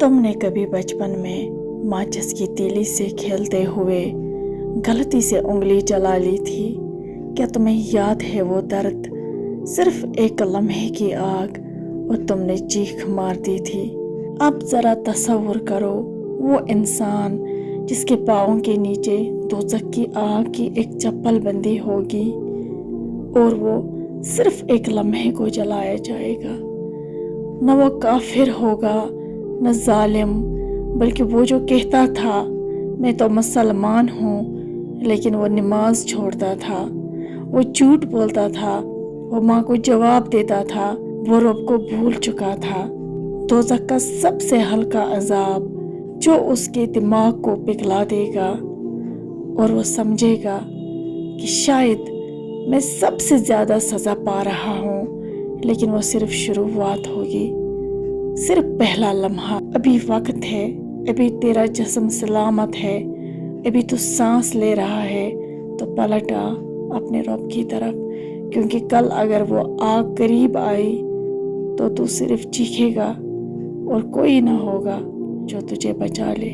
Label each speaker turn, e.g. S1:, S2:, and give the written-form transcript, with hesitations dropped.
S1: तुमने कभी बचपन में माचिस की तीली से खेलते हुए गलती से उंगली जला ली थी? क्या तुम्हें याद है वो दर्द? सिर्फ एक लम्हे की आग और तुमने चीख मार दी थी। अब जरा तसव्वुर करो, वो इंसान जिसके पाँव के नीचे दोज़ख की आग की एक चप्पल बंदी होगी और वो सिर्फ एक लम्हे को जलाया जाएगा। न वो काफिर होगा, न जालिम, बल्कि वो जो कहता था मैं तो मुसलमान हूँ, लेकिन वो नमाज छोड़ता था, वो झूठ बोलता था, वो माँ को जवाब देता था, वो रब को भूल चुका था। दोज़ख का सबसे हल्का अजाब जो उसके दिमाग को पिघला देगा और वो समझेगा कि शायद मैं सबसे ज़्यादा सज़ा पा रहा हूँ, लेकिन वो सिर्फ शुरुआत होगी, सिर्फ पहला लम्हा। अभी वक्त है, अभी तेरा जिस्म सलामत है, अभी तू सांस ले रहा है, तो पलट आ अपने रब की तरफ, क्योंकि कल अगर वो आग करीब आई तो तू सिर्फ चीखेगा और कोई ना होगा जो तुझे बचा ले।